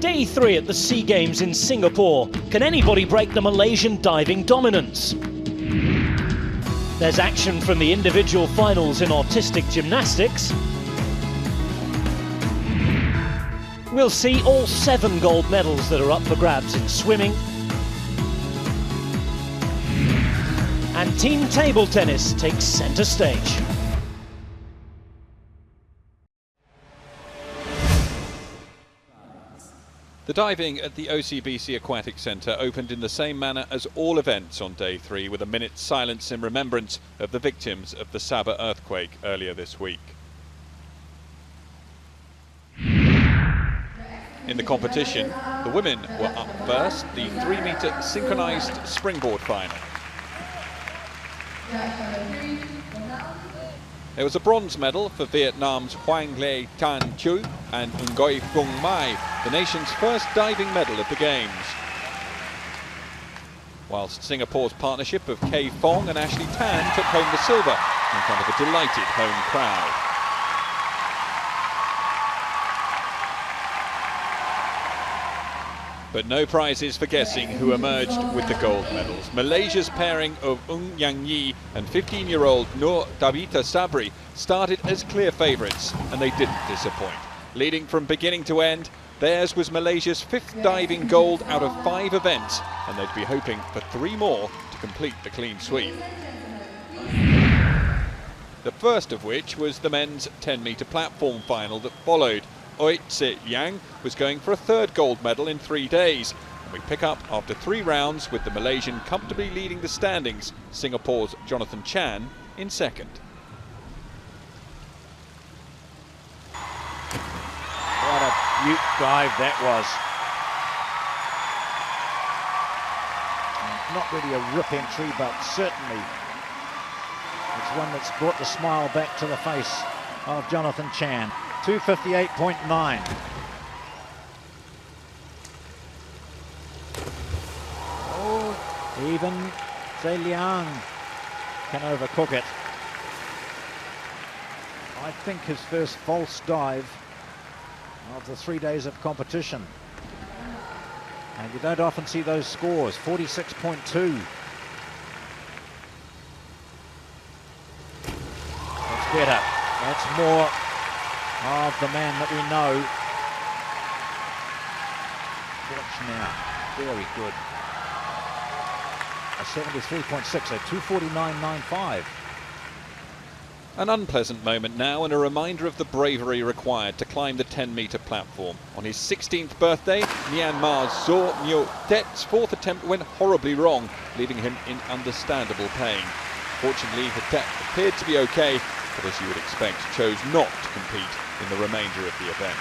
Day 3 at the SEA Games in Singapore. Can anybody break the Malaysian diving dominance? There's action from the individual finals in artistic gymnastics. We'll see all 7 gold medals that are up for grabs in swimming. And team table tennis takes centre stage. The diving at the OCBC Aquatic Centre opened in the same manner as all events on Day 3, with a minute's silence in remembrance of the victims of the Sabah earthquake earlier this week. In the competition, the women were up first, the 3-metre synchronised springboard final. There was a bronze medal for Vietnam's Hoang Le Tan Chu and Nguyen Phung Mai, the nation's first diving medal at the Games. Whilst Singapore's partnership of Kay Fong and Ashley Tan took home the silver in front of a delighted home crowd. But no prizes for guessing who emerged with the gold medals. Malaysia's pairing of Eun Yang Yi and 15-year-old Nur Tabita Sabri started as clear favourites, and they didn't disappoint. Leading from beginning to end, theirs was Malaysia's 5th diving gold out of 5 events, and they'd be hoping for 3 more to complete the clean sweep. The first of which was the men's 10-metre platform final that followed. Oi Tse Liang was going for a 3rd gold medal in 3 days. And we pick up after 3 rounds with the Malaysian comfortably leading the standings, Singapore's Jonathan Chan in 2nd. What a beaut dive that was. Not really a rip entry, but certainly it's one that's brought the smile back to the face of Jonathan Chan. 258.9. Oh, even Tse Liang can overcook it. I think his first false dive of the 3 days of competition. And you don't often see those scores. 46.2. That's better. That's more of the man that we know. Watch now, very good. A 73.6, a 249.95. An unpleasant moment now, and a reminder of the bravery required to climb the 10-metre platform. On his 16th birthday, Myanmar's Zaw Myo Tet's 4th attempt went horribly wrong, leaving him in understandable pain. Fortunately, Tet appeared to be okay, but as you would expect, chose not to compete in the remainder of the event.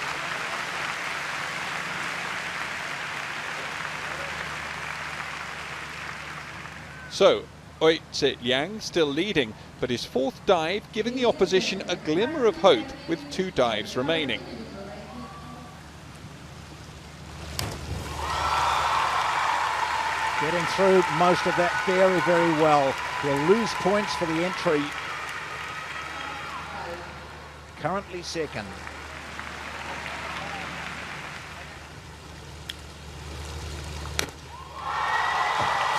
So, Oi Tse Liang still leading, but his 4th dive giving the opposition a glimmer of hope with 2 dives remaining. Getting through most of that very, very well. He'll lose points for the entry. Currently 2nd.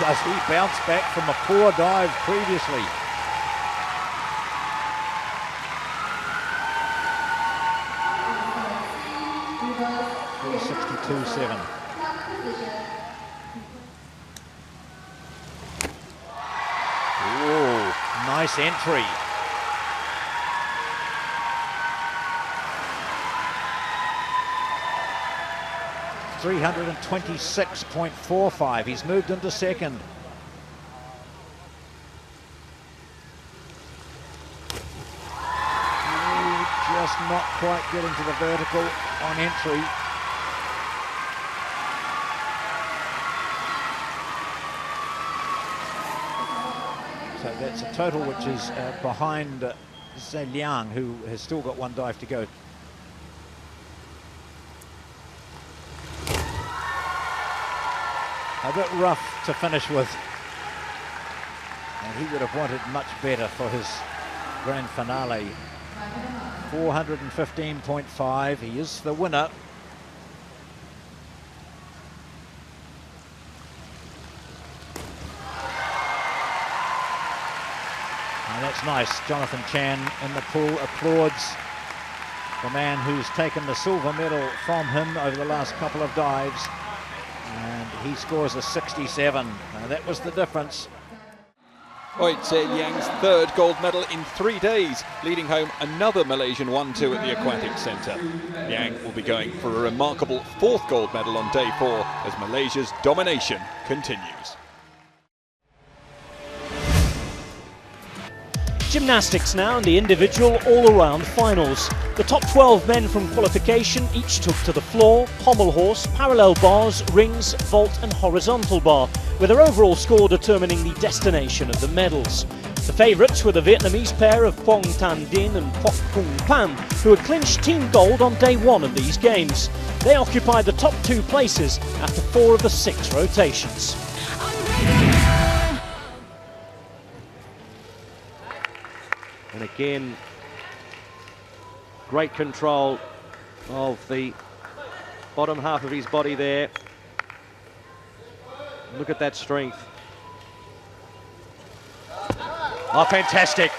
Does he bounce back from a poor dive previously? .62.7. Ooh, nice entry. .326.45. He's moved into 2nd. Just not quite getting to the vertical on entry. So that's a total which is behind Tse Liang, who has still got 1 dive to go. A bit rough to finish with, and he would have wanted much better for his grand finale. 415.5, he is the winner. That's nice. Jonathan Chan in the pool applauds the man who's taken the silver medal from him over the last couple of dives, and he scores a 67. That was the difference. Oh, it's Yang's third gold medal in 3 days, leading home another Malaysian 1-2 at the Aquatic Centre. Yang will be going for a remarkable fourth gold medal on day 4 as Malaysia's domination continues. Gymnastics now in the individual all-around finals. The top 12 men from qualification each took to the floor, pommel horse, parallel bars, rings, vault and horizontal bar, with their overall score determining the destination of the medals. The favourites were the Vietnamese pair of Phuong Thanh Dinh and Phoc Cung Pan, who had clinched team gold on day 1 of these games. They occupied the top 2 places after 4 of the 6 rotations. And again, great control of the bottom half of his body there. Look at that strength. Oh, fantastic.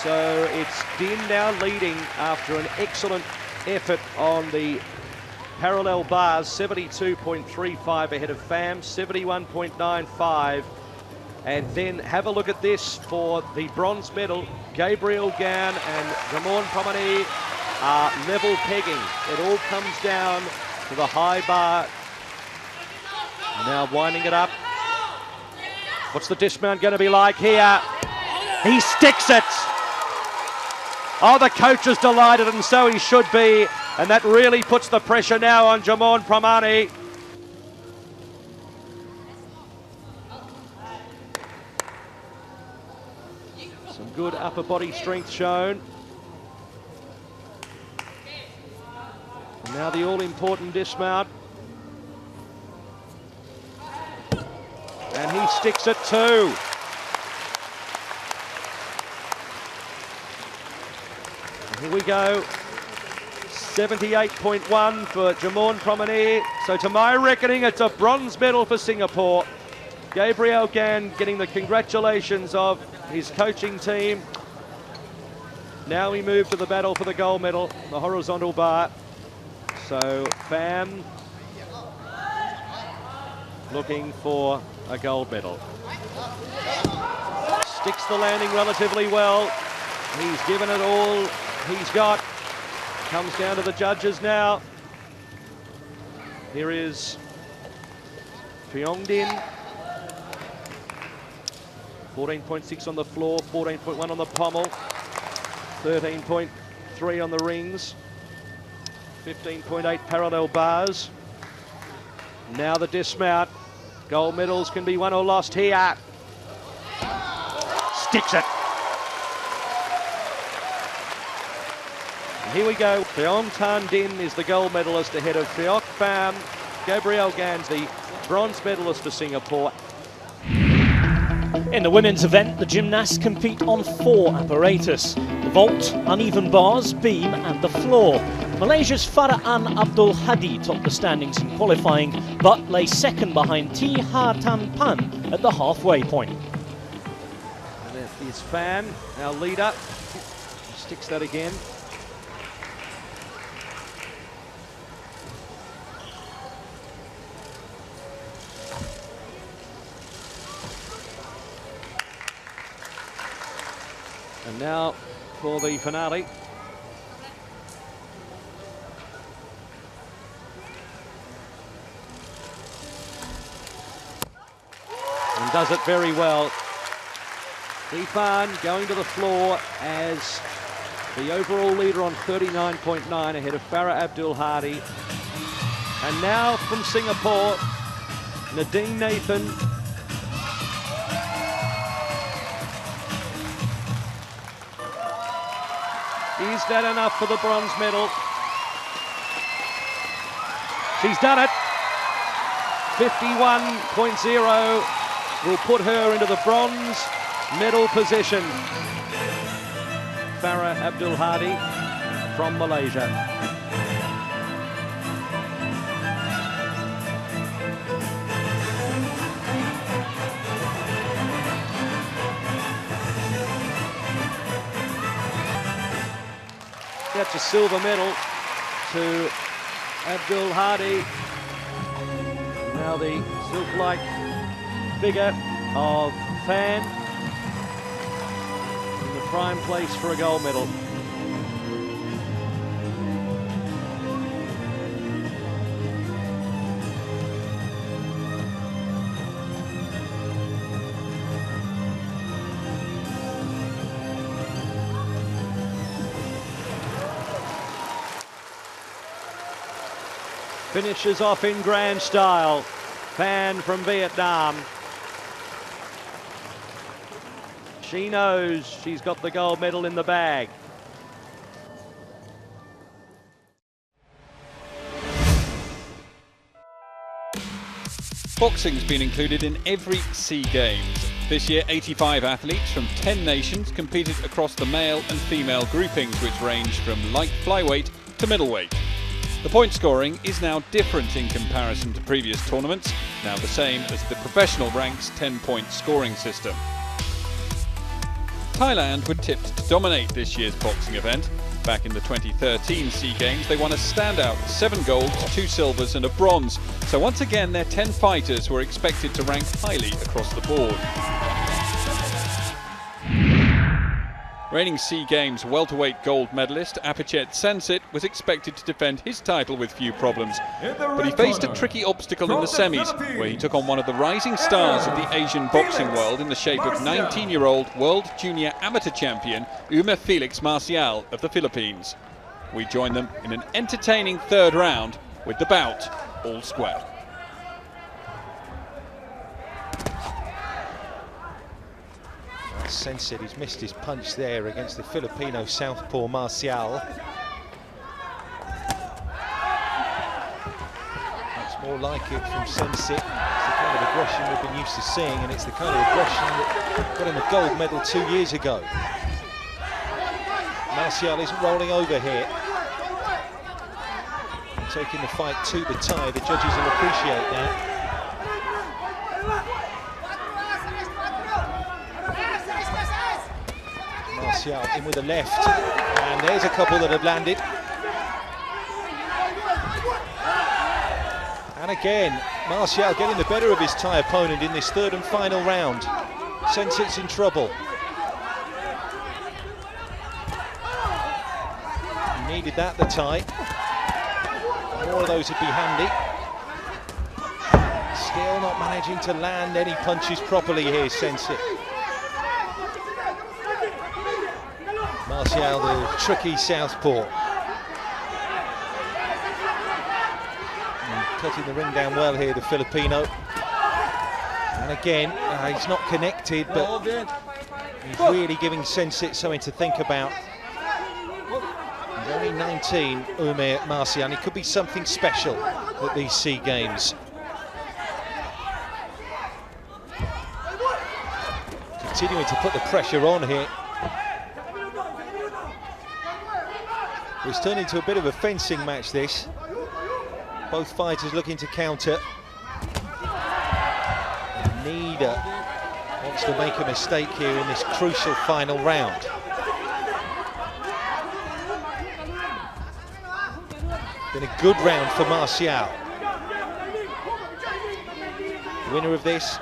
So it's Dinh now leading after an excellent effort on the parallel bars, 72.35 ahead of Pham, 71.95. And then have a look at this for the bronze medal. Gabriel Gan and Jamon Promany are level pegging. It all comes down to the high bar. Now winding it up. What's the dismount going to be like here? He sticks it. Oh, the coach is delighted, and so he should be. And that really puts the pressure now on Jamon Promany. Some good upper body strength shown. And now the all-important dismount. And he sticks it too. And here we go. 78.1 for Jamon Promany. So to my reckoning, it's a bronze medal for Singapore. Gabriel Gan getting the congratulations of his coaching team. Now we move to the battle for the gold medal, the horizontal bar. So Pham looking for a gold medal. Sticks the landing relatively well. He's given it all he's got. Comes down to the judges now. Here is Phuong Dinh. 14.6 on the floor, 14.1 on the pommel, 13.3 on the rings, 15.8 parallel bars. Now the dismount. Gold medals can be won or lost here. Sticks it. And here we go. Phuong Thanh Dinh is the gold medalist ahead of Pheoc Pham. Gabriel Gan's the bronze medalist for Singapore. In the women's event, the gymnasts compete on 4 apparatus: the vault, uneven bars, beam and the floor. Malaysia's Farah Ann Abdul Hadi topped the standings in qualifying, but lay second behind T. Ha Tan Pan at the halfway point. And there is Pham, our leader. Sticks that again. And now for the finale. And does it very well. Ifan going to the floor as the overall leader on 39.9 ahead of Farah Abdul Hadi. And now from Singapore, Nadine Nathan. Is that enough for the bronze medal? She's done it. 51.0 will put her into the bronze medal position. Farah Abdul Hadi from Malaysia. That's a silver medal to Abdul Hadi. Now the silk-like figure of Fan in the prime place for a gold medal. Finishes off in grand style. Fan from Vietnam. She knows she's got the gold medal in the bag. Boxing's been included in every SEA Games. This year, 85 athletes from 10 nations competed across the male and female groupings, which range from light flyweight to middleweight. The point scoring is now different in comparison to previous tournaments, now the same as the professional ranks 10-point scoring system. Thailand were tipped to dominate this year's boxing event. Back in the 2013 SEA Games, they won a standout 7 golds, 2 silvers and a bronze. So once again, their 10 fighters were expected to rank highly across the board. Reigning SEA Games welterweight gold medalist Apichet Sensit was expected to defend his title with few problems, but he faced a tricky obstacle in the semis, where he took on one of the rising stars of the Asian boxing world in the shape of 19-year-old World Junior Amateur Champion Umer Felix Marcial of the Philippines. We join them in an entertaining third round with the bout all square. Sensit, he's missed his punch there against the Filipino southpaw Marcial. That's more like it from Sensit. It's the kind of aggression we've been used to seeing, and it's the kind of aggression that got him a gold medal 2 years ago. Marcial isn't rolling over here. Taking the fight to the tie, the judges will appreciate that. Marcial in with the left, and there's a couple that have landed. And again, Marcial getting the better of his Thai opponent in this third and final round. Sensit's in trouble. He needed that, the Thai. More of those would be handy. Still not managing to land any punches properly here, Sensit. Marcial, the tricky southpaw. And cutting the ring down well here, the Filipino. And again, he's not connected, but he's really giving Sensit something to think about. He's only 19, Umer Marcial, and he could be something special at these SEA Games. Continuing to put the pressure on here. It's turned into a bit of a fencing match, this. Both fighters looking to counter. Neither wants to make a mistake here in this crucial final round. Been a good round for Marcial. The winner of this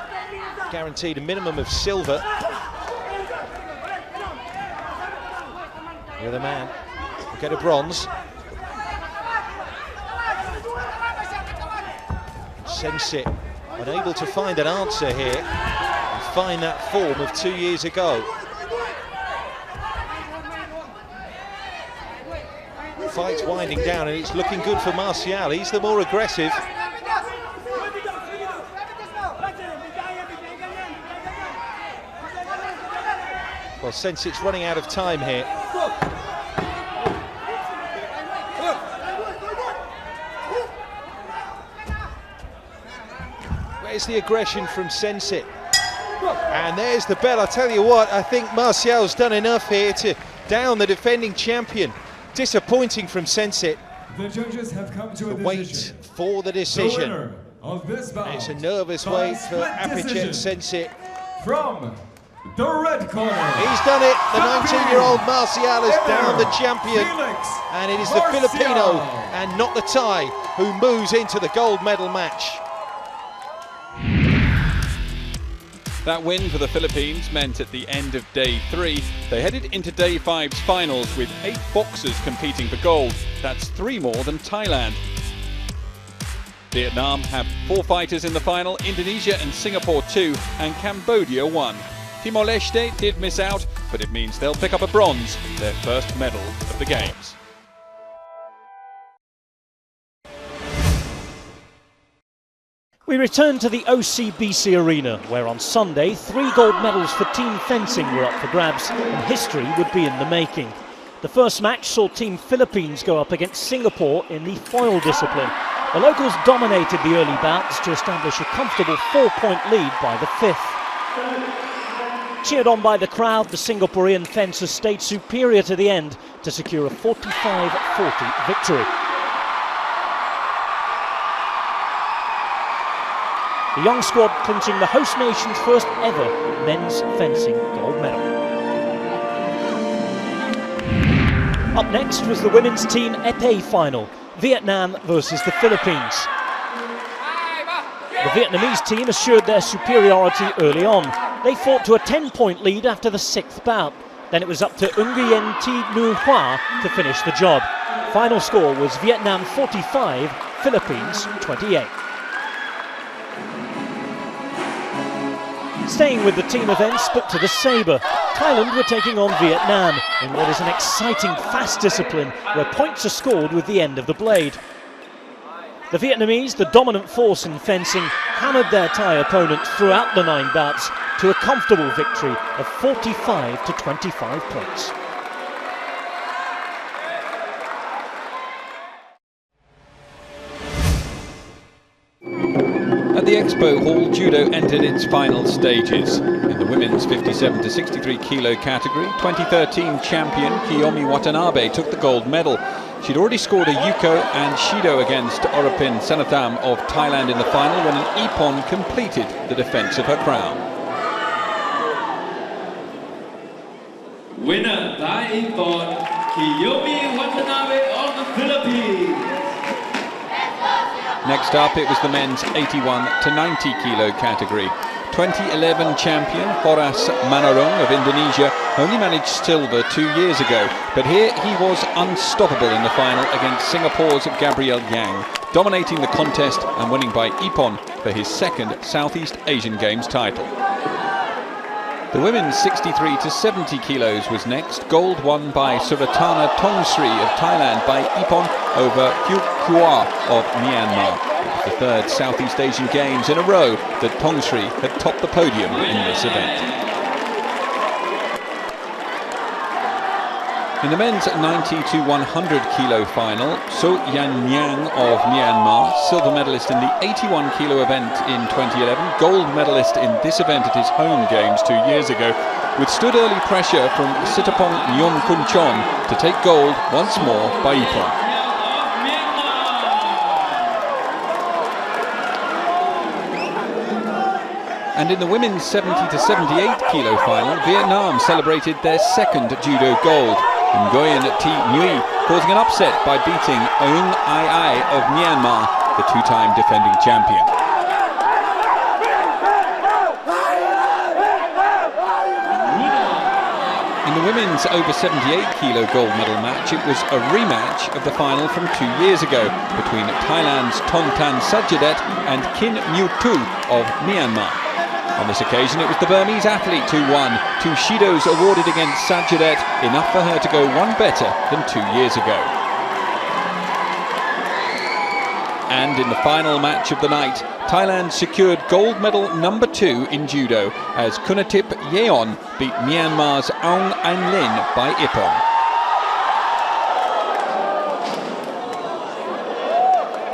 guaranteed a minimum of silver. The other man will get a bronze. Sensit unable to find an answer here and find that form of 2 years ago. The fight's winding down and it's looking good for Marcial. He's the more aggressive. Well, Sensit's running out of time here. Where's the aggression from Sensit? And there's the bell. I tell you what, I think Marcial's done enough here to down the defending champion. Disappointing from Sensit. The judges have come to a wait for the decision. The winner of this bout, it's a nervous wait for Apichet Sensit. From The red corner. He's done it. The 19-year-old Marcial has downed the champion. Felix And it is the Marcial. Filipino and not the Thai who moves into the gold medal match. That win for the Philippines meant at the end of day 3, they headed into day 5's finals with 8 boxers competing for gold. That's 3 more than Thailand. Vietnam have 4 fighters in the final, Indonesia and Singapore 2, and Cambodia 1. Timor-Leste did miss out, but it means they'll pick up a bronze, their first medal of the Games. We return to the OCBC Arena, where on Sunday 3 gold medals for team fencing were up for grabs, and history would be in the making. The first match saw Team Philippines go up against Singapore in the foil discipline. The locals dominated the early bouts to establish a comfortable 4-point lead by the 5th. Cheered on by the crowd, the Singaporean fencers stayed superior to the end to secure a 45-40 victory. The young squad clinching the host nation's first ever men's fencing gold medal. Up next was the women's team épée final, Vietnam versus the Philippines. The Vietnamese team assured their superiority early on. They fought to a 10-point lead after the 6th bout. Then it was up to Nguyen Thi Nhu Hoa to finish the job. Final score was Vietnam 45, Philippines 28. Staying with the team events, but to the sabre. Thailand were taking on Vietnam in what is an exciting, fast discipline where points are scored with the end of the blade. The Vietnamese, the dominant force in fencing, hammered their Thai opponents throughout the 9 bouts to a comfortable victory of 45 to 25 points. At the Expo Hall, judo entered its final stages. In the women's 57 to 63 kilo category, 2013 champion Kiyomi Watanabe took the gold medal. She'd already scored a yuko and shido against Orapin Sanatham of Thailand in the final when an ippon completed the defence of her crown. Winner by ippon, Kiyomi Watanabe of the Philippines. Next up, it was the men's 81 to 90 kilo category. 2011 champion Horas Manarong of Indonesia only managed silver 2 years ago, but here he was unstoppable in the final against Singapore's Gabriel Yang, dominating the contest and winning by ippon for his 2nd Southeast Asian Games title. The women's 63 to 70 kilos was next. Gold won by Suratana Tongsri of Thailand by ippon over Kyu Kua of Myanmar. It was the 3rd Southeast Asian Games in a row that Tongsri had topped the podium in this event. In the men's 90 to 100 kilo final, So Yan Nyang of Myanmar, silver medalist in the 81 kilo event in 2011, gold medalist in this event at his home games 2 years ago, withstood early pressure from Sitapong Nyom Kun Chon to take gold once more by ippon. And in the women's 70 to 78 kilo final, Vietnam celebrated their 2nd judo gold. Nguyen Thi Nhuy causing an upset by beating Aung Ai Ai of Myanmar, the 2-time defending champion. In the women's over 78 kilo gold medal match, it was a rematch of the final from 2 years ago between Thailand's Thongtan Sajadet and Kin Myu Tu of Myanmar. On this occasion, it was the Burmese athlete who won. 2 shidos awarded against Sajadet, enough for her to go one better than 2 years ago. And in the final match of the night, Thailand secured gold medal number 2 in judo as Kunatip Yeon beat Myanmar's Aung An Lin by ippon.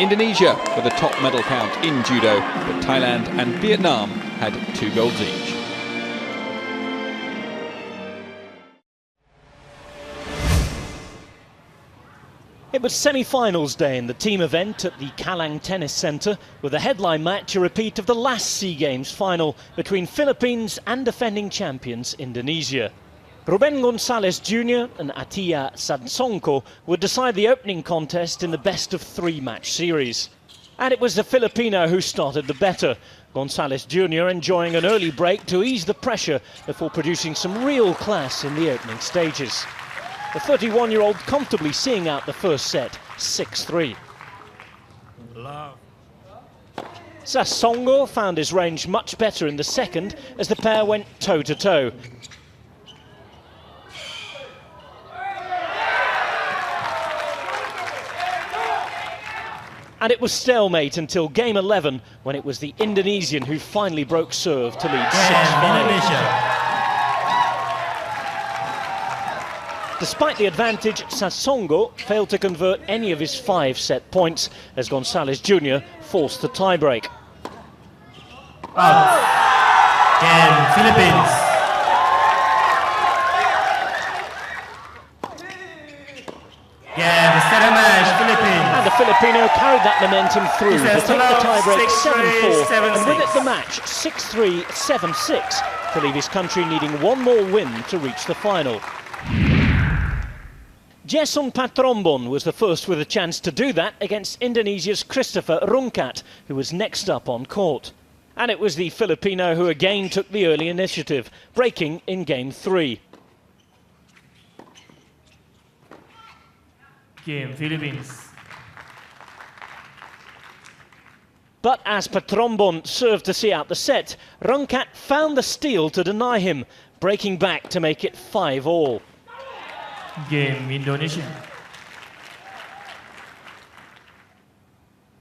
Indonesia were the top medal count in judo, but Thailand and Vietnam had 2 golds each. It It was semi-finals day in the team event at the Kalang Tennis Centre, with a headline match a repeat of the last SEA Games final between Philippines and defending champions Indonesia. Ruben Gonzalez Jr. and Atthaya Sangkong would decide the opening contest in the best-of-3 match series. And it was the Filipino who started the better, Gonzalez Jr. enjoying an early break to ease the pressure before producing some real class in the opening stages. The 31-year-old comfortably seeing out the first set, 6-3. Sangkong found his range much better in the second as the pair went toe-to-toe. And it was stalemate until game 11, when it was the Indonesian who finally broke serve to lead 6-5. Despite the advantage, Sangkong failed to convert any of his 5 set points as Gonzalez Jr. forced the tiebreak. Game, Philippines. Game, set a match, Philippines. And the Filipino carried that momentum through to take the tiebreak 7-4, and with it the match 6-3, 7-6, to leave his country needing one more win to reach the final. Jason Patrombon was the first with a chance to do that against Indonesia's Christopher Rungkat, who was next up on court. And it was the Filipino who again took the early initiative, breaking in game 3. Game, Philippines. But as Patrombon served to see out the set, Rungkat found the steal to deny him, breaking back to make it 5-all. Game, Indonesia.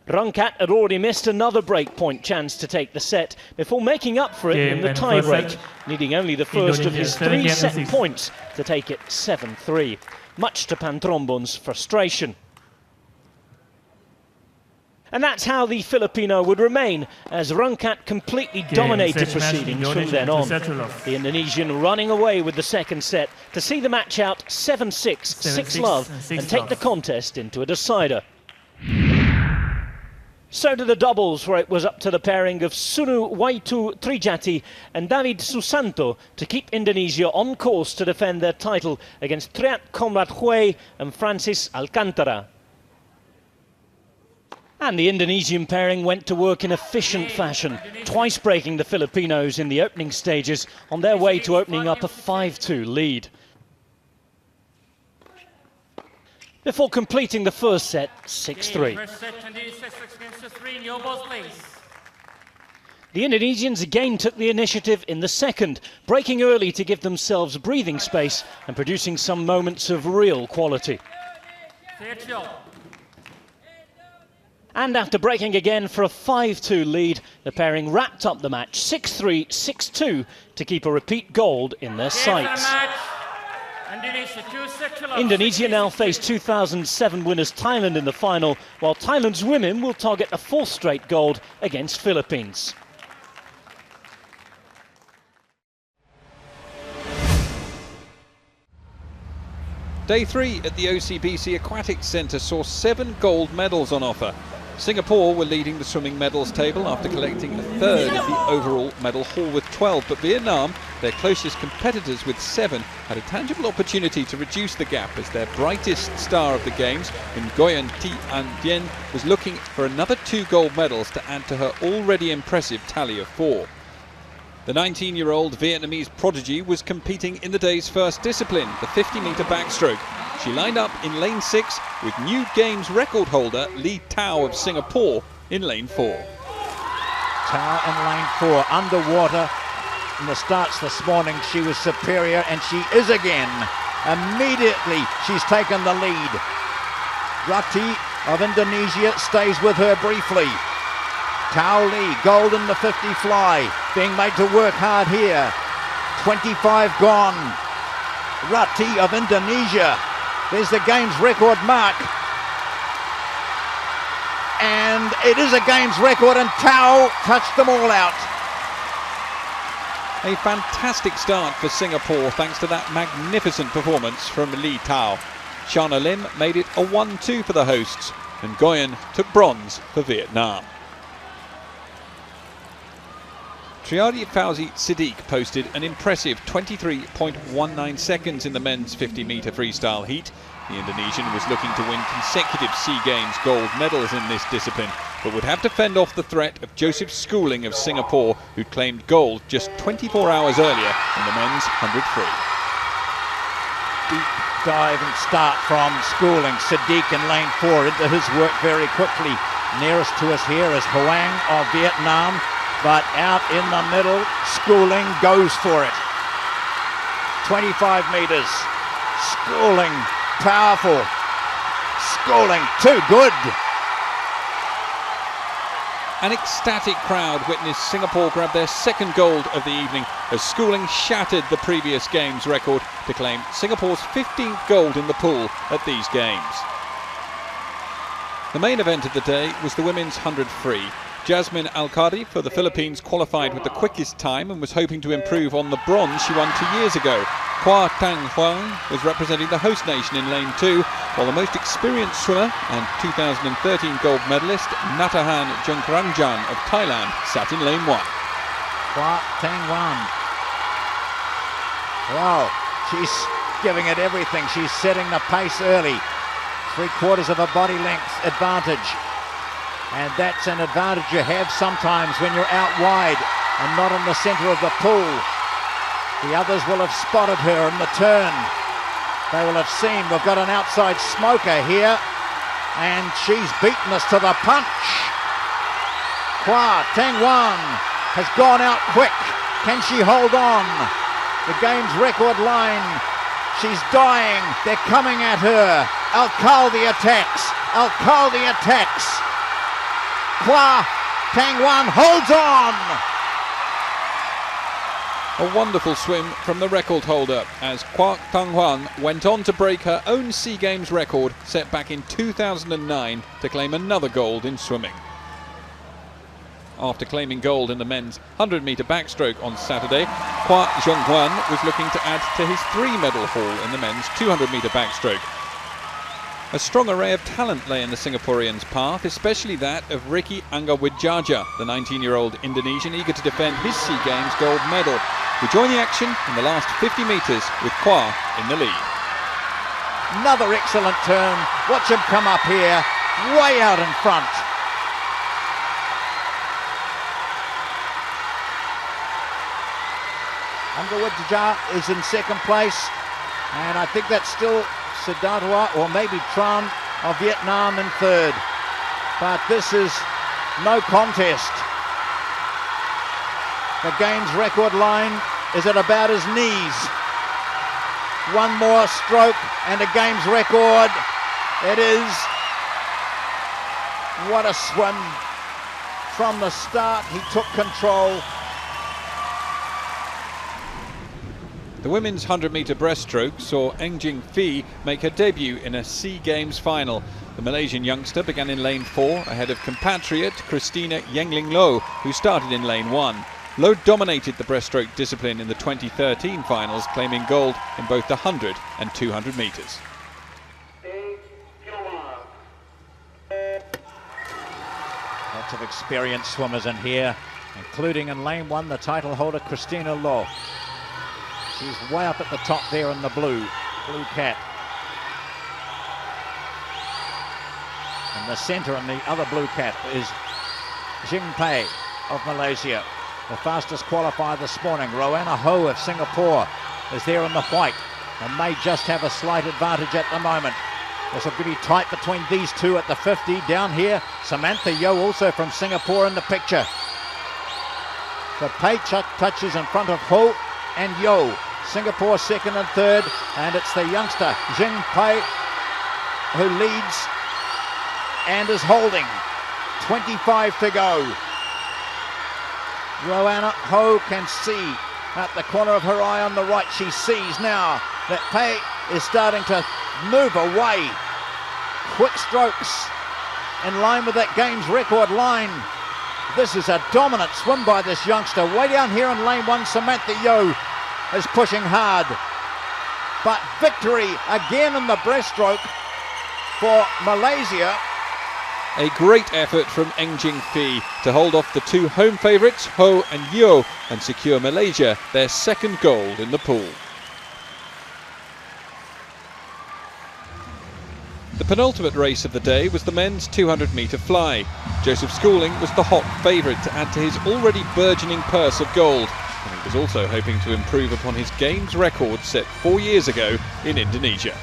Rungkat had already missed another breakpoint chance to take the set before making up for it in the tiebreak, needing only the first of his 3 set points to take it 7-3, much to Patrombon's frustration. And that's how the Filipino would remain, as Rungkat completely dominated proceedings from then on. The Indonesian running away with the second set to see the match out 7-6, 6-love, and take the contest into a decider. So to the doubles, where it was up to the pairing of Sunu Waitu Trijati and David Susanto to keep Indonesia on course to defend their title against Triat Conrad Hui and Francis Alcantara. And the Indonesian pairing went to work in efficient fashion, twice breaking the Filipinos in the opening stages on their way to opening up a 5-2 lead. Before completing the first set, 6-3. The Indonesians again took the initiative in the second, breaking early to give themselves breathing space and producing some moments of real quality. And after breaking again for a 5-2 lead, the pairing wrapped up the match 6-3, 6-2 to keep a repeat gold in their sights. Indonesia now face 2007 winners Thailand in the final, while Thailand's women will target a 4th straight gold against Philippines. Day 3 at the OCBC Aquatics Centre saw 7 gold medals on offer. Singapore were leading the swimming medals table after collecting a third of the overall medal haul with 12, but Vietnam, their closest competitors with 7, had a tangible opportunity to reduce the gap as their brightest star of the Games, Nguyen Thi An Dien, was looking for another 2 gold medals to add to her already impressive tally of 4. The 19-year-old Vietnamese prodigy was competing in the day's first discipline, the 50-metre backstroke. She lined up in lane 6 with new Games record holder Lee Tao of Singapore in lane 4. Tao in lane 4, underwater in the starts this morning. She was superior, and she is again. Immediately she's taken the lead. Rati of Indonesia stays with her briefly. Tao Lee, gold in the 50 fly, being made to work hard here. 25 gone. Rati of Indonesia. There's the Games record mark. And it is a Games record, and Tao touched them all out. A fantastic start for Singapore thanks to that magnificent performance from Lee Tao. Shana Lim made it a 1-2 for the hosts, and Nguyen took bronze for Vietnam. Triadi Fauzi Siddiq posted an impressive 23.19 seconds in the men's 50-metre freestyle heat. The Indonesian was looking to win consecutive SEA Games gold medals in this discipline, but would have to fend off the threat of Joseph Schooling of Singapore, who'd claimed gold just 24 hours earlier in the men's 100 free. Deep dive and start from Schooling. Siddiq in lane 4 into his work very quickly. Nearest to us here is Hoang of Vietnam, but out in the middle, Schooling goes for it. 25 metres. Schooling, powerful. Schooling, too good. An ecstatic crowd witnessed Singapore grab their second gold of the evening as Schooling shattered the previous Games record to claim Singapore's 15th gold in the pool at these Games. The main event of the day was the women's 100 free. Jasmine Alcadi for the Philippines qualified with the quickest time and was hoping to improve on the bronze she won 2 years ago. Kwa Tang Huang was representing the host nation in lane 2, while the most experienced swimmer and 2013 gold medalist Natahan Jungkranjan of Thailand sat in lane 1. Kwa Tang Huang. Wow, she's giving it everything. She's setting the pace early. 3/4 of a body length advantage. And that's an advantage you have sometimes when you're out wide and not in the centre of the pool. The others will have spotted her in the turn. They will have seen we've got an outside smoker here, and she's beaten us to the punch. Kwa Tang Huang has gone out quick. Can she hold on? The Games record line. She's dying. They're coming at her. Alcalde attacks. Alcalde attacks. Kwa Tang Huang holds on. A wonderful swim from the record holder as Kwa Tang Huang went on to break her own SEA Games record set back in 2009 to claim another gold in swimming. After claiming gold in the men's 100-metre backstroke on Saturday, Kwa Zhonghuan was looking to add to his 3-medal haul in the men's 200-metre backstroke. A strong array of talent lay in the Singaporeans' path, especially that of Ricky Anggawijaja, the 19-year-old Indonesian eager to defend his SEA Games gold medal. We join the action in the last 50 metres with Kwa in the lead. Another excellent turn. Watch him come up here, way out in front. Anggawijaja is in second place, and I think that's still Siddhartha or maybe Tran of Vietnam in third. But this is no contest. The Games record line is at about his knees. One more stroke and a Games record. It is. What a swim. From the start, he took control. The women's 100-metre breaststroke saw Engjing Phi make her debut in a SEA Games final. The Malaysian youngster began in lane 4 ahead of compatriot Christina Yengling Loh, who started in lane 1. Loh dominated the breaststroke discipline in the 2013 finals, claiming gold in both the 100 and 200 metres. Lots of experienced swimmers in here, including in lane 1 the title holder Christina Loh. She's way up at the top there in the blue cap. In the centre in the other blue cap is Jing Pei of Malaysia, the fastest qualifier this morning. Roanna Ho of Singapore is there in the white and may just have a slight advantage at the moment. This will be tight between these two at the 50. Down here, Samantha Yeo also from Singapore in the picture. So Pei touches in front of Ho and Yeo. Singapore second and third, and it's the youngster Jing Pei who leads and is holding. 25 to go. Roanna Ho can see at the corner of her eye on the right. She sees now that Pei is starting to move away. Quick strokes in line with that Games record line. This is a dominant swim by this youngster. Way down here in lane 1, Samantha Yeo is pushing hard. but victory again in the breaststroke for Malaysia. A great effort from Eng Jing Phi to hold off the two home favourites, Ho and Yeo, and secure Malaysia their second gold in the pool. The penultimate race of the day was the men's 200-metre fly. Joseph Schooling was the hot favourite to add to his already burgeoning purse of gold, and he was also hoping to improve upon his games record set 4 years ago in Indonesia.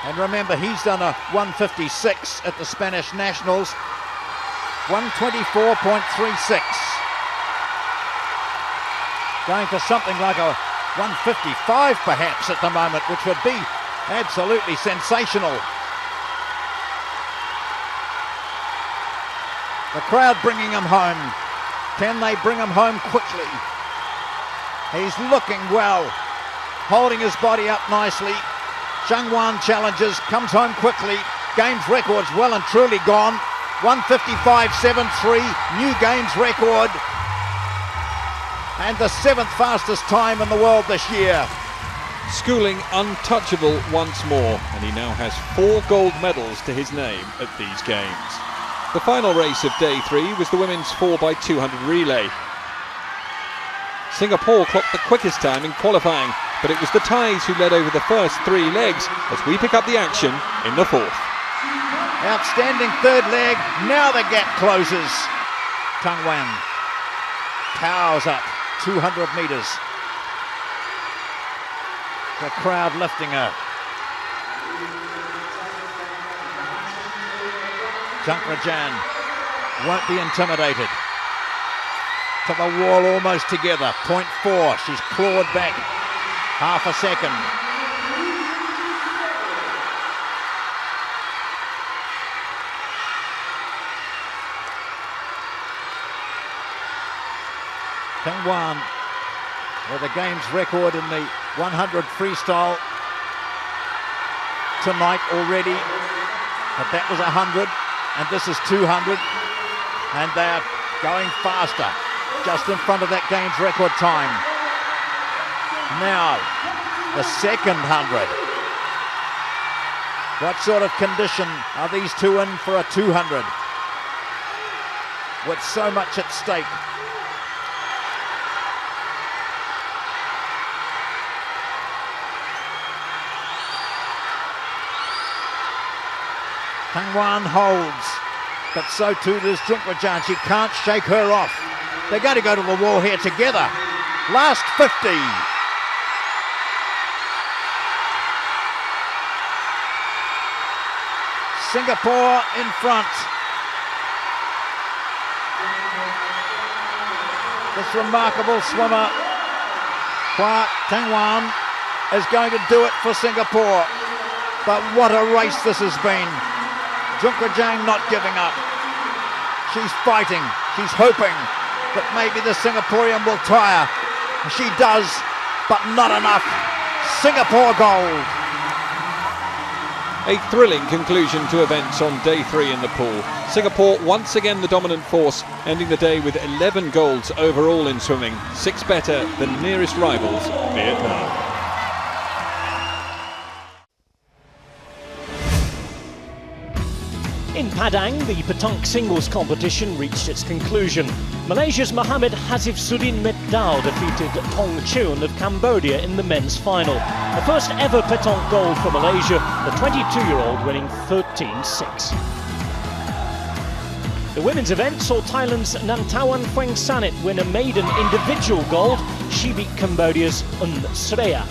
And remember, he's done a 156 at the Spanish Nationals, 124.36. Going for something like a 155 perhaps at the moment, which would be absolutely sensational. The crowd bringing him home. Can they bring him home quickly? He's looking well, holding his body up nicely. Zhang Wan challenges, comes home quickly. Games record's well and truly gone. 155.73, new games record. And the 7th fastest time in the world this year. Schooling untouchable once more, and he now has 4 gold medals to his name at these games. The final race of day 3 was the women's 4x200 relay. Singapore clocked the quickest time in qualifying, but it was the Thais who led over the first 3 legs as we pick up the action in the 4th. Outstanding third leg, now the gap closes. Tang Wan towers up 200 metres. The crowd lifting her. Junkrajan won't be intimidated. To the wall almost together, 0.4, she's clawed back half a second. Tang Wan with a games record in the 100 freestyle tonight already, but that was 100 and this is 200, and they're going faster, just in front of that games record time. Now, the second 100. What sort of condition are these two in for a 200? With so much at stake. Tang Wan holds, but so too does Junkrajan. She can't shake her off. They're going to go to the wall here together. Last 50. Singapore in front. This remarkable swimmer, Hua Tang Wan, is going to do it for Singapore. But what a race this has been. Junkrajan not giving up. She's fighting. She's hoping that maybe the Singaporean will tire. She does, but not enough. Singapore gold. A thrilling conclusion to events on day 3 in the pool. Singapore once again the dominant force, ending the day with 11 golds overall in swimming, 6 better than nearest rivals, Vietnam. In Padang, the Petang singles competition reached its conclusion. Malaysia's Mohamed Hazif Sudin Metdal defeated Tong Cheun of Cambodia in the men's final. The first ever Petang gold for Malaysia, the 22-year-old winning 13-6. The women's event saw Thailand's Nantawan Phongsanit win a maiden individual gold. She beat Cambodia's Un Sreya.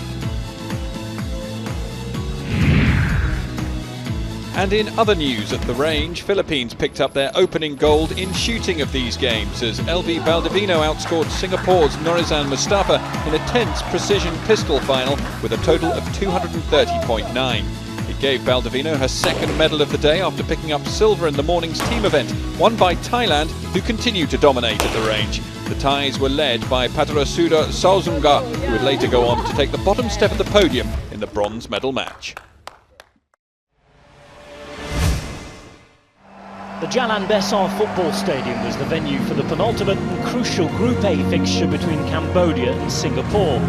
And in other news at the range, Philippines picked up their opening gold in shooting of these games as LV Baldovino outscored Singapore's Norizan Mustafa in a tense precision pistol final with a total of 230.9. It gave Baldovino her second medal of the day after picking up silver in the morning's team event, won by Thailand, who continue to dominate at the range. The Thais were led by Patarasuda Sauzunga, who would later go on to take the bottom step of the podium in the bronze medal match. The Jalan Besar Football Stadium was the venue for the penultimate and crucial Group A fixture between Cambodia and Singapore.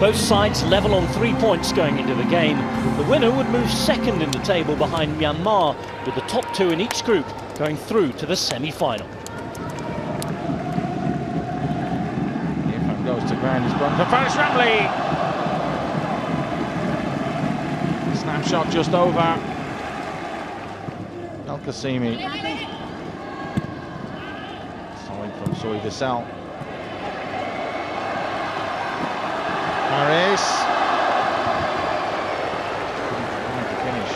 Both sides level on 3 points going into the game. The winner would move second in the table behind Myanmar, with the top two in each group going through to the semi-final. Irfan goes to ground, he's gone for Faris Ramli. Snapshot just over. El Qasimi. Sorry from Soy Vassell. Paris. Couldn't to finish.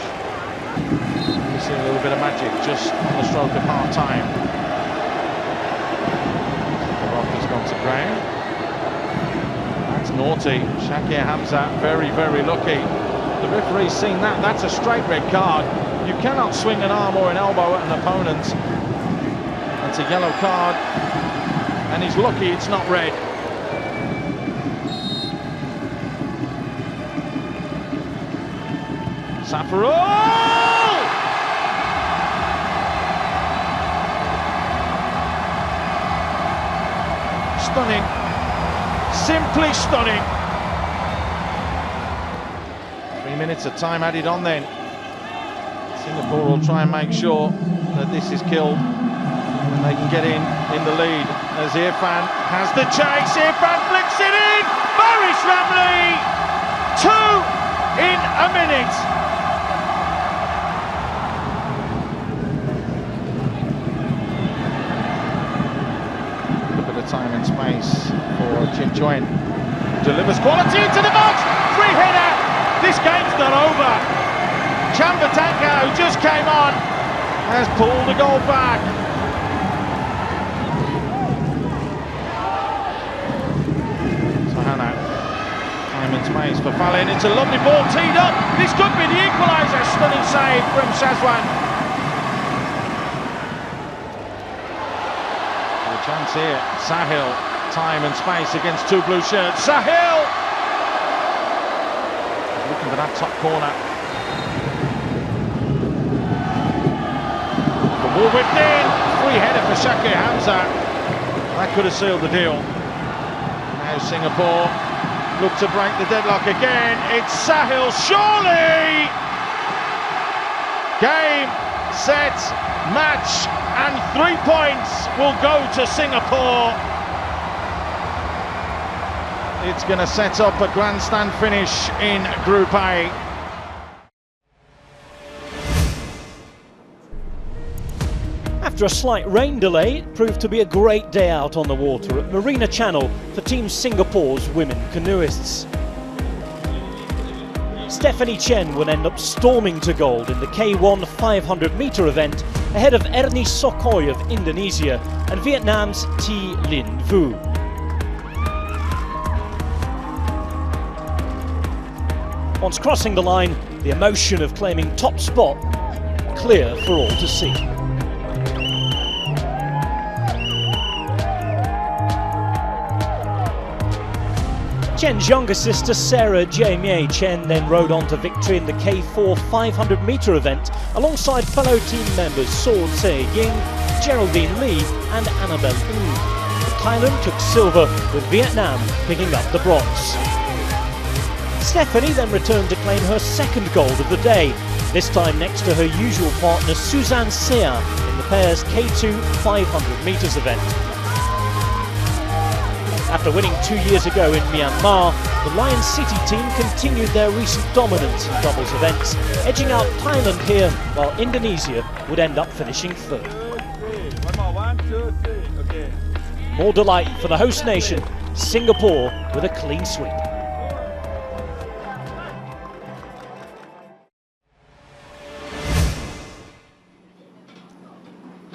We see a little bit of magic just on the stroke of half time. The rock has gone to ground. That's naughty. Shakir Hamza very, very lucky. The referee's seen that. That's a straight red card. You cannot swing an arm or an elbow at an opponent. It's a yellow card, and he's lucky it's not red. Safarul! Stunning. Simply stunning. 3 minutes of time added on then. Singapore will try and make sure that this is killed and they can get in the lead as Irfan has the chase. Irfan flicks it in. Faris Ramli, 2 in a minute. A bit of time and space for Chin Chuen. Delivers quality into the box. Free header. This game's not over. Chambatanga, who just came on, has pulled the goal back. So Hannah, time and space for Fallin. It's a lovely ball teed up. This could be the equaliser. Stunning save from Shazwan. A chance here. Sahil, time and space against two blue shirts. Sahil! Looking for that top corner. Ball whipped in, free header for Shakir Hamza. That could have sealed the deal. Now Singapore look to break the deadlock again. It's Sahil, surely! Game, set, match, and 3 points will go to Singapore. It's going to set up a grandstand finish in Group A. After a slight rain delay, it proved to be a great day out on the water at Marina Channel for Team Singapore's women canoeists. Stephanie Chen would end up storming to gold in the K1 500-metre event ahead of Ernie Sokoi of Indonesia and Vietnam's Thi Linh Vu. Once crossing the line, the emotion of claiming top spot clear for all to see. Chen's younger sister Sarah Jae-mye Chen then rode on to victory in the K4 500-metre event alongside fellow team members Saw Se-ying, Geraldine Lee and Annabelle Ng. Thailand took silver, with Vietnam picking up the bronze. Stephanie then returned to claim her second gold of the day, this time next to her usual partner Suzanne Sea in the pair's K2 500 metres event. After winning 2 years ago in Myanmar, the Lion City team continued their recent dominance in doubles events, edging out Thailand here, while Indonesia would end up finishing third. More delight for the host nation, Singapore with a clean sweep.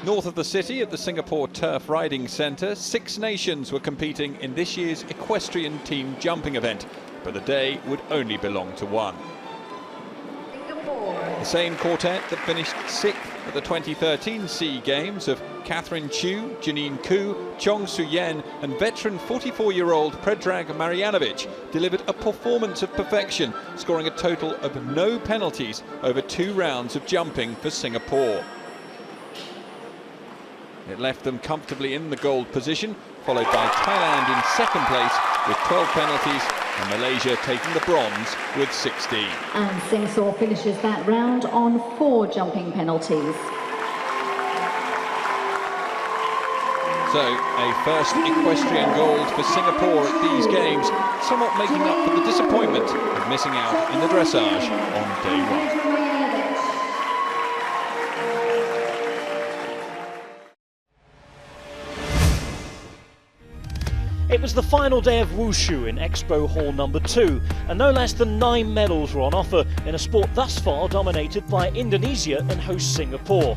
North of the city at the Singapore Turf Riding Centre, 6 nations were competing in this year's equestrian team jumping event, but the day would only belong to one. The same quartet that finished 6th at the 2013 SEA Games of Catherine Chu, Janine Koo, Chong Su-yen and veteran 44-year-old Predrag Marjanovic delivered a performance of perfection, scoring a total of no penalties over 2 rounds of jumping for Singapore. It left them comfortably in the gold position, followed by Thailand in second place with 12 penalties and Malaysia taking the bronze with 16. And Singsaur finishes that round on 4 jumping penalties. So, a first equestrian gold for Singapore at these games, somewhat making up for the disappointment of missing out in the dressage on day one. It was the final day of Wushu in Expo Hall number 2, and no less than 9 medals were on offer in a sport thus far dominated by Indonesia and host Singapore.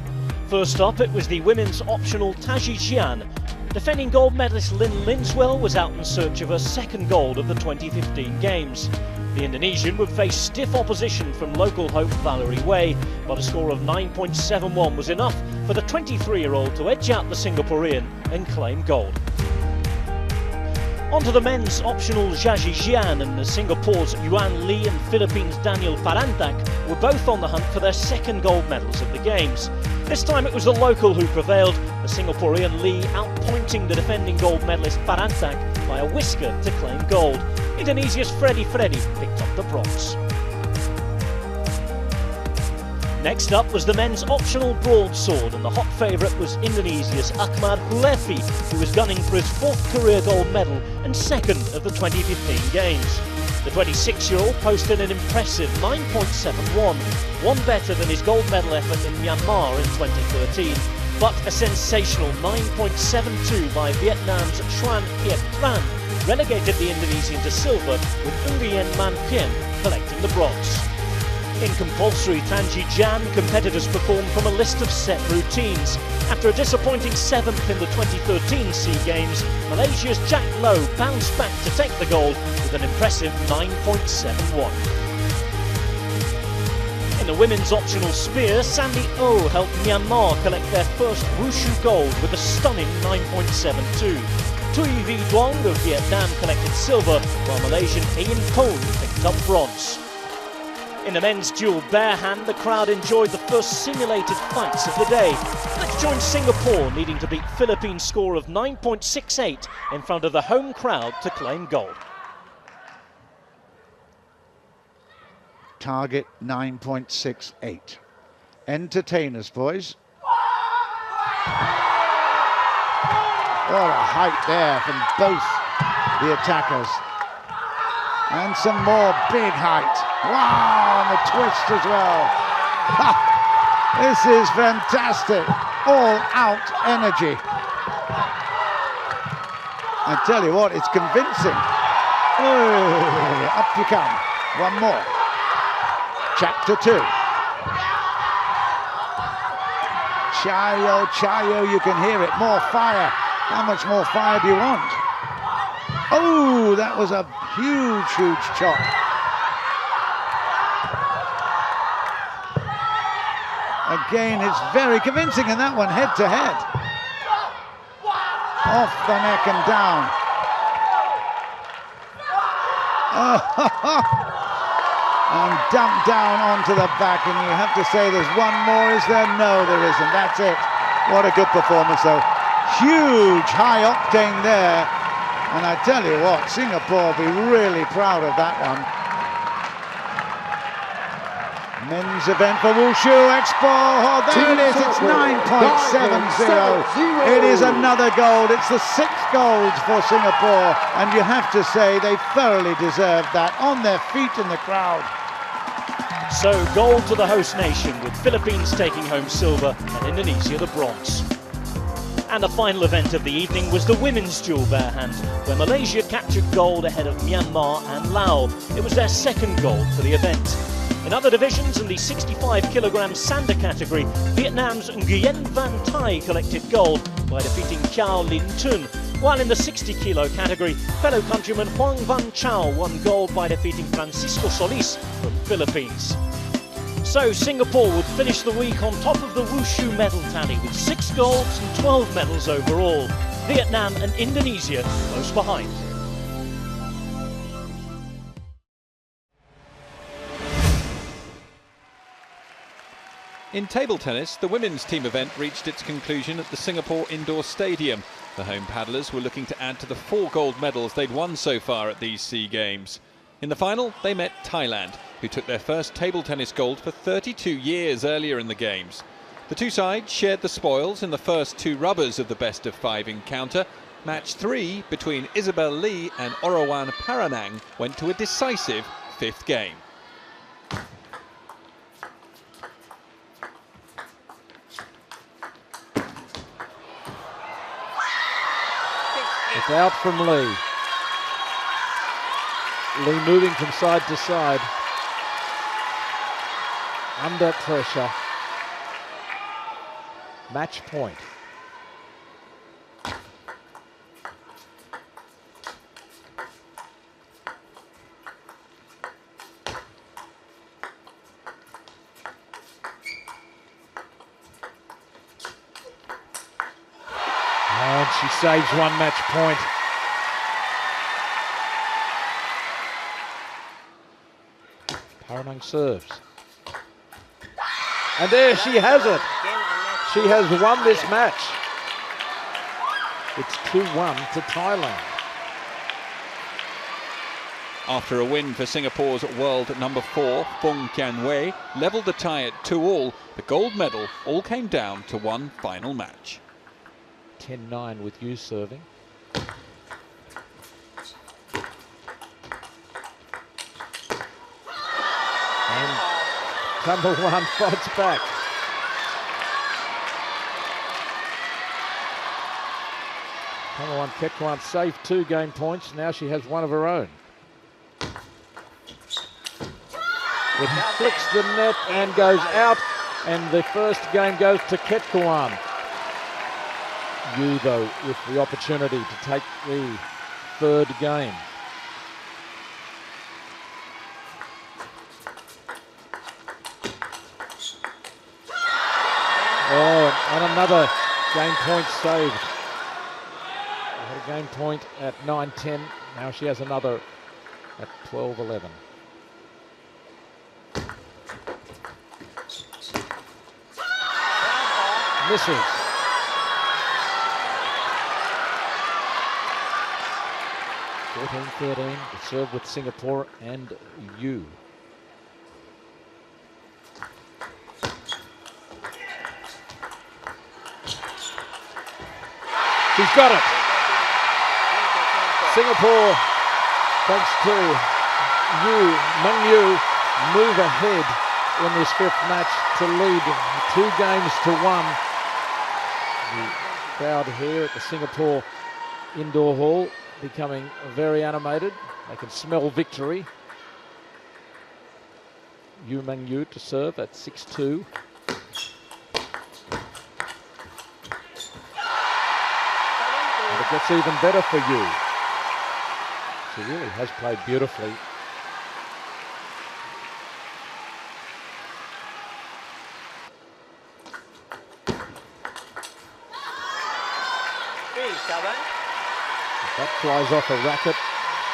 First up, it was the women's optional Taji Jian. Defending gold medalist Lynn Linswell was out in search of her second gold of the 2015 Games. The Indonesian would face stiff opposition from local hope Valerie Way, but a score of 9.71 was enough for the 23-year-old to edge out the Singaporean and claim gold. Onto the men's optional Zhaji Jian, and Singapore's Yuan Li and Philippines' Daniel Parantak were both on the hunt for their second gold medals at the Games. This time it was the local who prevailed, the Singaporean Li outpointing the defending gold medalist Parantak by a whisker to claim gold. Indonesia's Freddy picked up the bronze. Next up was the men's optional broadsword, and the hot favourite was Indonesia's Ahmad Hulefi, who was gunning for his 4th career gold medal and second of the 2015 Games. The 26-year-old posted an impressive 9.71, one better than his gold medal effort in Myanmar in 2013, but a sensational 9.72 by Vietnam's Truan Piet Tran relegated the Indonesian to silver, with Nguyen Man Pien collecting the bronze. In compulsory Taji Jian, competitors performed from a list of set routines. After a disappointing 7th in the 2013 SEA Games, Malaysia's Jack Lowe bounced back to take the gold with an impressive 9.71. In the women's optional spear, Sandy Oh helped Myanmar collect their first Wushu gold with a stunning 9.72. Tui V Duong of Vietnam collected silver, while Malaysian Ian Pone picked up bronze. In the men's dual bare hand, the crowd enjoyed the first simulated fights of the day. Let's join Singapore, needing to beat Philippines' score of 9.68 in front of the home crowd to claim gold. Target 9.68. Entertainers, boys. What a height there from both the attackers. And some more big height. Wow, and the twist as well. Ha! This is fantastic. All out energy. I tell you what, it's convincing. Oh, up you come. One more. Chapter 2. Chayo, you can hear it. More fire. How much more fire do you want? Oh, that was a huge chop. Again, it's very convincing, and that one head to head. Off the neck and down. And dumped down onto the back, and you have to say there's one more, is there? No, there isn't. That's it. What a good performance, though. Huge high octane there. And I tell you what, Singapore will be really proud of that one. Men's event for Wushu Expo. Oh, there it is, it's 9.70. It is another gold. It's the 6th gold for Singapore. And you have to say they thoroughly deserved that, on their feet in the crowd. So gold to the host nation, with Philippines taking home silver and Indonesia the bronze. And the final event of the evening was the women's dual bare hand, where Malaysia captured gold ahead of Myanmar and Laos. It was their second gold for the event. In other divisions, in the 65kg Sander category, Vietnam's Nguyen Van Thai collected gold by defeating Kiao Lin Tun, while in the 60kg category, fellow countryman Huang Van Chao won gold by defeating Francisco Solis from Philippines. So Singapore would finish the week on top of the Wushu medal tally with 6 golds and 12 medals overall. Vietnam and Indonesia close behind. In table tennis, the women's team event reached its conclusion at the Singapore Indoor Stadium. The home paddlers were looking to add to the 4 gold medals they'd won so far at these SEA Games. In the final, they met Thailand, who took their first table tennis gold for 32 years earlier in the Games. The two sides shared the spoils in the first 2 rubbers of the best-of-5 encounter. Match 3 between Isabel Lee and Orawan Paranang went to a decisive 5th game. It's out from Lee. Lee moving from side to side. Under pressure. Match point. And she saves 1 match point. Paranang serves. And there she has it. She has won this match. It's 2-1 to Thailand. After a win for Singapore's world number 4, Fung Kian Wei levelled the tie at 2-all, the gold medal all came down to one final match. 10-9 with you serving. And number 1 fights back. Number 1 Ketkuan saved 2 game points. Now she has 1 of her own. It flicks the net and goes out, and the first game goes to Ketkuan. Yu, though, with the opportunity to take the 3rd game. Oh, and another game point saved. She had a game point at 9-10. Now she has another at 12-11. Misses. 14-13 to serve with Singapore and Yu. She's got it. Singapore, thanks to Meng Yu, move ahead in this 5th match to lead 2 games to 1. The crowd here at the Singapore Indoor Hall becoming very animated. They can smell victory. Yu Meng Yu to serve at 6-2. And it gets even better for Yu. She really has played beautifully. That flies off a racket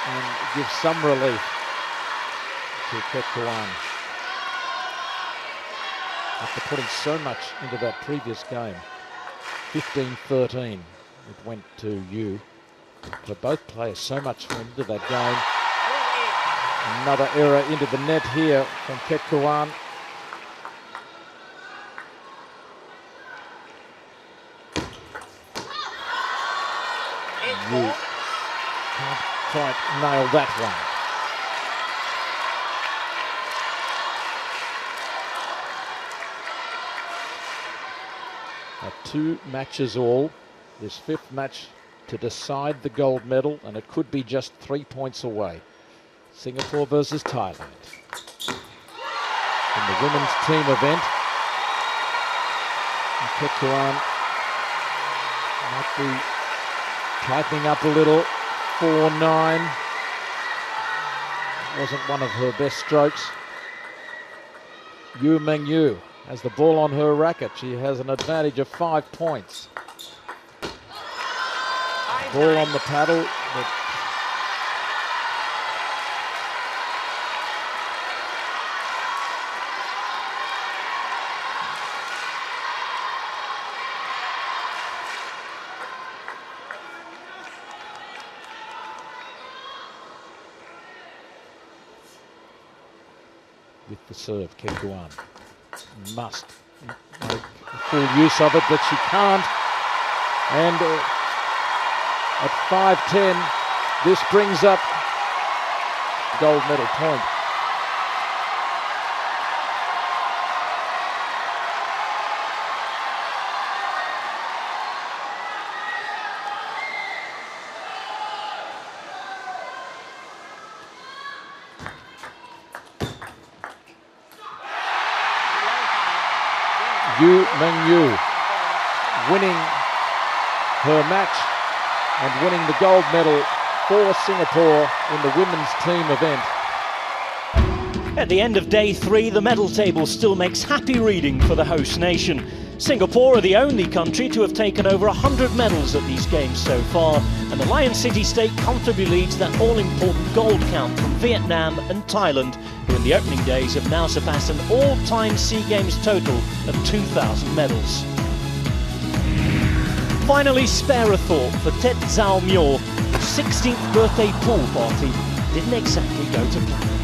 and gives some relief to Ketkuan. After putting so much into that previous game, 15-13, it went to Yu. But both players so much into that game. Another error into the net here from Ketkuan. Yu can't quite nail that one. Now 2 matches all. This 5th match to decide the gold medal, and it could be just 3 points away. Singapore versus Thailand. In the women's team event, Ketkuan might be tightening up a little. 4-9. Wasn't one of her best strokes. Yu Meng Yu has the ball on her racket. She has an advantage of 5 points. Ball on the paddle. But with the serve. Kim Guan must make full use of it, but she can't. And at 5-10, this brings up gold medal point. Yu Mengyu winning her match and winning the gold medal for Singapore in the women's team event. At the end of day 3, the medal table still makes happy reading for the host nation. Singapore are the only country to have taken over 100 medals at these games so far, and the Lion City State comfortably leads that all-important gold count from Vietnam and Thailand, who in the opening days have now surpassed an all-time SEA Games total of 2,000 medals. Finally, spare a thought for Tet Zhao Myo, whose 16th birthday pool party didn't exactly go to plan.